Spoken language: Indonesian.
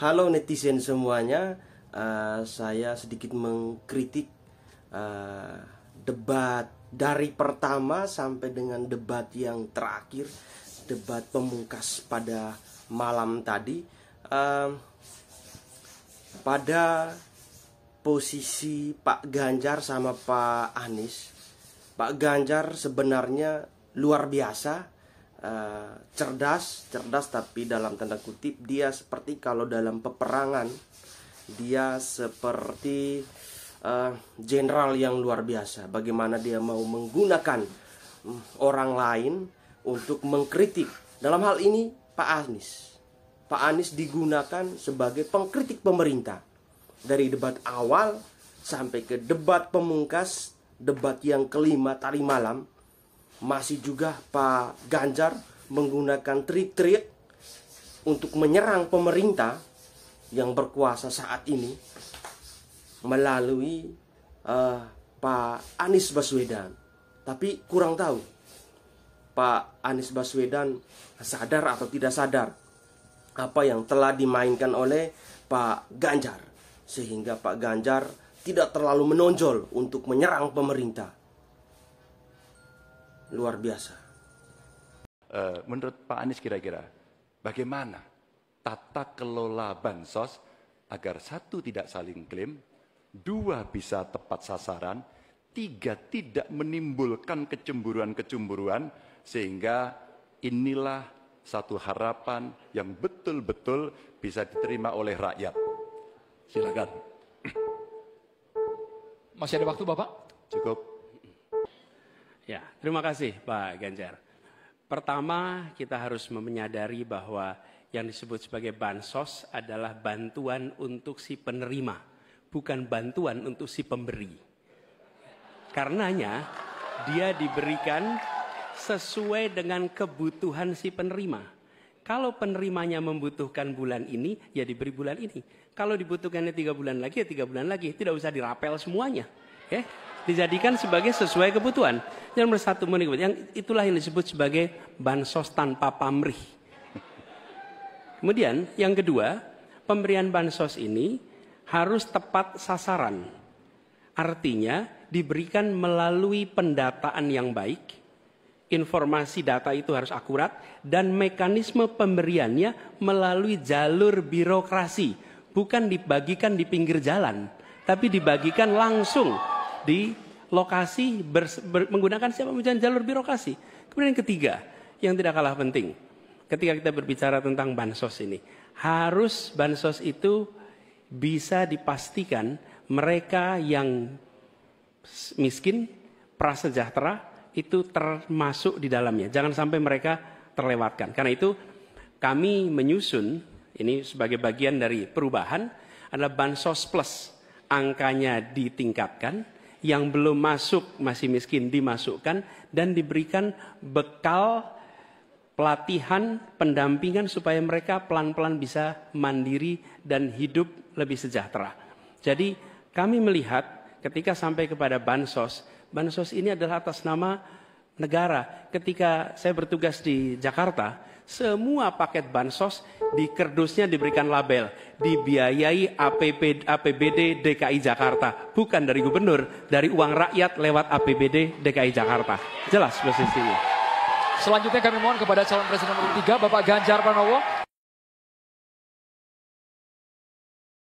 Halo netizen semuanya, saya sedikit mengkritik debat dari pertama sampai dengan debat yang terakhir, debat pemungkas pada malam tadi. Pada posisi Pak Ganjar sama Pak Anies, Pak Ganjar sebenarnya luar biasa. Cerdas tapi dalam tanda kutip dia seperti kalau dalam peperangan dia seperti jenderal yang luar biasa. Bagaimana dia mau menggunakan orang lain untuk mengkritik. Dalam hal ini Pak Anies digunakan sebagai pengkritik pemerintah. Dari debat awal sampai ke debat pemungkas, debat yang kelima tadi malam, masih juga Pak Ganjar menggunakan trik-trik untuk menyerang pemerintah yang berkuasa saat ini melalui Pak Anies Baswedan. Tapi kurang tahu Pak Anies Baswedan sadar atau tidak sadar apa yang telah dimainkan oleh Pak Ganjar, sehingga Pak Ganjar tidak terlalu menonjol untuk menyerang pemerintah. Luar biasa. Menurut Pak Anies kira-kira bagaimana tata kelola bansos agar satu tidak saling klaim, dua bisa tepat sasaran, tiga tidak menimbulkan kecemburuan-kecemburuan, sehingga inilah satu harapan yang betul-betul bisa diterima oleh rakyat. Silakan. Masih ada waktu Bapak? Cukup. Ya, terima kasih Pak Ganjar. Pertama, kita harus menyadari bahwa yang disebut sebagai bansos adalah bantuan untuk si penerima, bukan bantuan untuk si pemberi. Karenanya, dia diberikan sesuai dengan kebutuhan si penerima. Kalau penerimanya membutuhkan bulan ini, ya diberi bulan ini. Kalau dibutuhkannya 3 bulan lagi, ya 3 bulan lagi. Tidak usah dirapel semuanya. Okay? Dijadikan sebagai sesuai kebutuhan. Yang nomor satu, itulah yang disebut sebagai bansos tanpa pamrih. Kemudian yang kedua, pemberian bansos ini harus tepat sasaran. Artinya diberikan melalui pendataan yang baik, informasi data itu harus akurat, dan mekanisme pemberiannya melalui jalur birokrasi. Bukan dibagikan di pinggir jalan, tapi dibagikan langsung di lokasi menggunakan siapa menggunakan jalur birokrasi. Kemudian yang ketiga, yang tidak kalah penting, ketika kita berbicara tentang bansos ini, harus bansos itu bisa dipastikan mereka yang miskin, prasejahtera itu termasuk di dalamnya. Jangan sampai mereka terlewatkan. Karena itu kami menyusun ini sebagai bagian dari perubahan adalah bansos plus. Angkanya ditingkatkan. Yang belum masuk masih miskin dimasukkan dan diberikan bekal pelatihan, pendampingan supaya mereka pelan-pelan bisa mandiri dan hidup lebih sejahtera. Jadi kami melihat ketika sampai kepada bansos, bansos ini adalah atas nama negara. Ketika saya bertugas di Jakarta, semua paket bansos di kerdusnya diberikan label dibiayai APBD DKI Jakarta, bukan dari gubernur, dari uang rakyat lewat APBD DKI Jakarta. Jelas posisinya. Selanjutnya kami mohon kepada calon presiden nomor 3 Bapak Ganjar Pranowo.